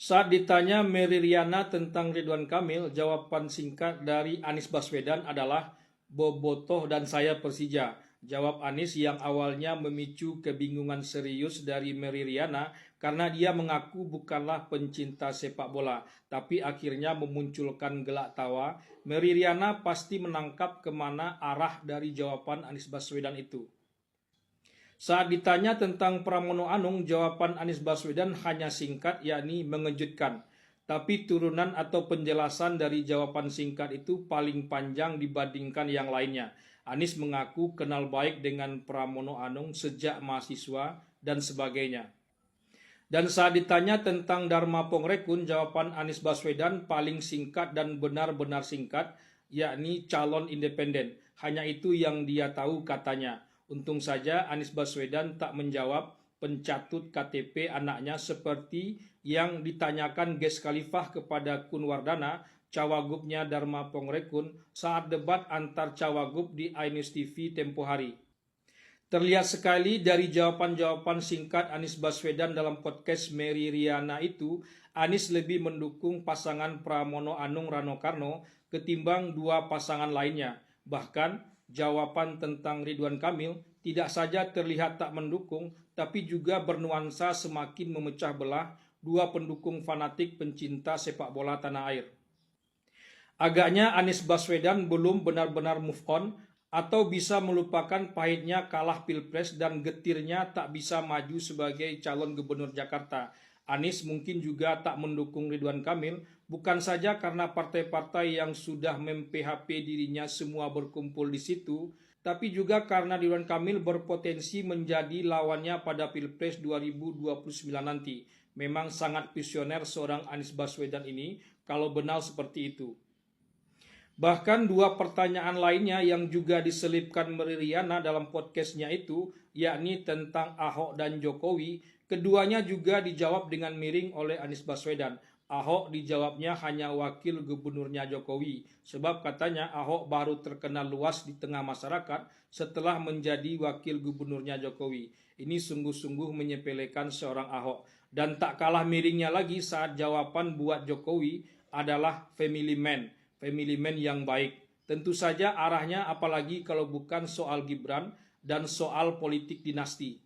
Saat ditanya Mary Riana tentang Ridwan Kamil, jawaban singkat dari Anies Baswedan adalah bobotoh dan saya Persija. Jawab Anies yang awalnya memicu kebingungan serius dari Mary Riana karena dia mengaku bukanlah pencinta sepak bola, tapi akhirnya memunculkan gelak tawa. Mary Riana pasti menangkap kemana arah dari jawaban Anies Baswedan itu. Saat ditanya tentang Pramono Anung, jawaban Anies Baswedan hanya singkat, yakni mengejutkan. Tapi turunan atau penjelasan dari jawaban singkat itu paling panjang dibandingkan yang lainnya. Anies mengaku kenal baik dengan Pramono Anung sejak mahasiswa dan sebagainya. Dan saat ditanya tentang Dharma Pongrekun, jawaban Anies Baswedan paling singkat dan benar-benar singkat, yakni calon independen. Hanya itu yang dia tahu katanya. Untung saja Anies Baswedan tak menjawab pencatut KTP anaknya seperti yang ditanyakan Ges Khalifah kepada Kun Wardana, cawagupnya Dharma Pongrekun, saat debat antar cawagup di iNews TV tempo hari. Terlihat sekali dari jawaban-jawaban singkat Anies Baswedan dalam podcast Mary Riana itu, Anies lebih mendukung pasangan Pramono Anung Rano Karno ketimbang dua pasangan lainnya. Bahkan, jawaban tentang Ridwan Kamil tidak saja terlihat tak mendukung, tapi juga bernuansa semakin memecah belah dua pendukung fanatik pencinta sepak bola tanah air. Agaknya Anies Baswedan belum benar-benar move on atau bisa melupakan pahitnya kalah Pilpres dan getirnya tak bisa maju sebagai calon gubernur Jakarta. Anies mungkin juga tak mendukung Ridwan Kamil, bukan saja karena partai-partai yang sudah mem-PHP dirinya semua berkumpul di situ, tapi juga karena Ridwan Kamil berpotensi menjadi lawannya pada Pilpres 2029 nanti. Memang sangat visioner seorang Anies Baswedan ini kalau benar seperti itu. Bahkan dua pertanyaan lainnya yang juga diselipkan Mary Riana dalam podcastnya itu, yakni tentang Ahok dan Jokowi, keduanya juga dijawab dengan miring oleh Anies Baswedan. Ahok dijawabnya hanya wakil gubernurnya Jokowi, sebab katanya Ahok baru terkenal luas di tengah masyarakat setelah menjadi wakil gubernurnya Jokowi. Ini sungguh-sungguh menyepelekan seorang Ahok. Dan tak kalah miringnya lagi saat jawaban buat Jokowi adalah family man yang baik. Tentu saja arahnya apalagi kalau bukan soal Gibran dan soal politik dinasti.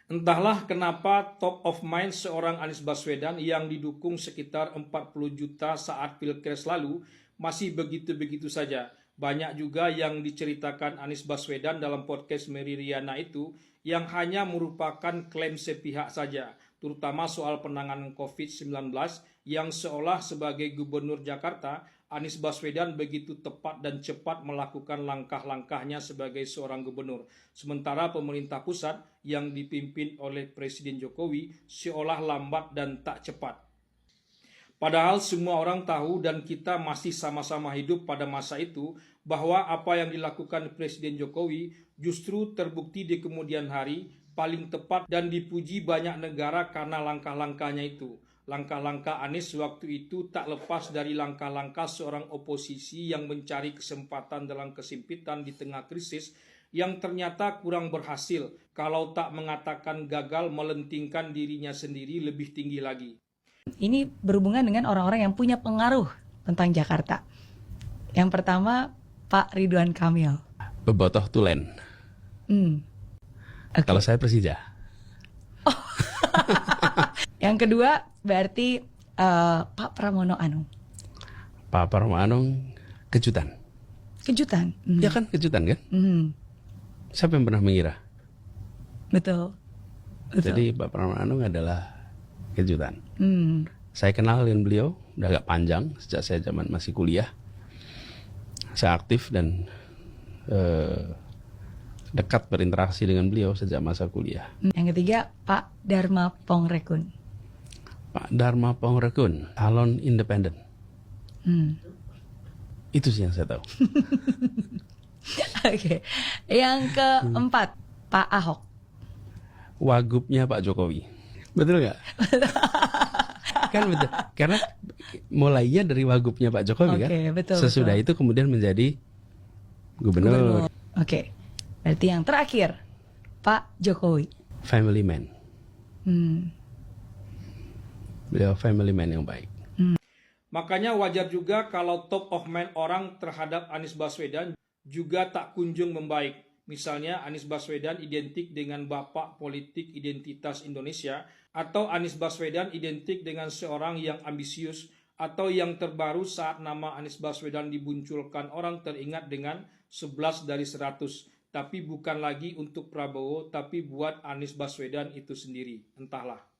Entahlah kenapa top of mind seorang Anies Baswedan yang didukung sekitar 40 juta saat Pilpres lalu masih begitu-begitu saja. Banyak juga yang diceritakan Anies Baswedan dalam podcast Mary Riana itu yang hanya merupakan klaim sepihak saja, terutama soal penanganan COVID-19 yang seolah sebagai gubernur Jakarta, Anies Baswedan begitu tepat dan cepat melakukan langkah-langkahnya sebagai seorang gubernur. Sementara pemerintah pusat yang dipimpin oleh Presiden Jokowi seolah lambat dan tak cepat. Padahal semua orang tahu dan kita masih sama-sama hidup pada masa itu bahwa apa yang dilakukan Presiden Jokowi justru terbukti di kemudian hari paling tepat dan dipuji banyak negara karena langkah-langkahnya itu. Langkah-langkah Anies waktu itu tak lepas dari langkah-langkah seorang oposisi yang mencari kesempatan dalam kesempitan di tengah krisis yang ternyata kurang berhasil, kalau tak mengatakan gagal melentingkan dirinya sendiri lebih tinggi lagi. Ini berhubungan dengan orang-orang yang punya pengaruh tentang Jakarta. Yang pertama, Pak Ridwan Kamil. Bebotoh Tulen. Okay. Kalau saya Persija. Yang kedua berarti Pak Pramono Anung. Pak Pramono Anung kejutan. Kejutan. Ya kan kejutan kan? Siapa yang pernah mengira? Betul. Jadi Pak Pramono Anung adalah kejutan. Saya kenal dengan beliau udah agak panjang sejak saya zaman masih kuliah. Saya aktif dan dekat berinteraksi dengan beliau sejak masa kuliah. Yang ketiga Pak Dharma Pongrekun. Pak Dharma Pongrekun, calon independen. Itu sih yang saya tahu. Oke. Yang keempat Pak Ahok. Wagubnya Pak Jokowi. Betul nggak? Kan betul. Karena mulainya dari wagubnya Pak Jokowi kan. Betul, sesudah betul. itu kemudian menjadi gubernur. Oke. Berarti yang terakhir Pak Jokowi. Family man. Beliau family man yang baik. Makanya wajar juga kalau top of mind orang terhadap Anies Baswedan juga tak kunjung membaik. Misalnya Anies Baswedan identik dengan bapak politik identitas Indonesia, atau Anies Baswedan identik dengan seorang yang ambisius, atau yang terbaru saat nama Anies Baswedan dimunculkan orang teringat dengan 11 dari 100. Tapi bukan lagi untuk Prabowo, tapi buat Anies Baswedan itu sendiri. Entahlah.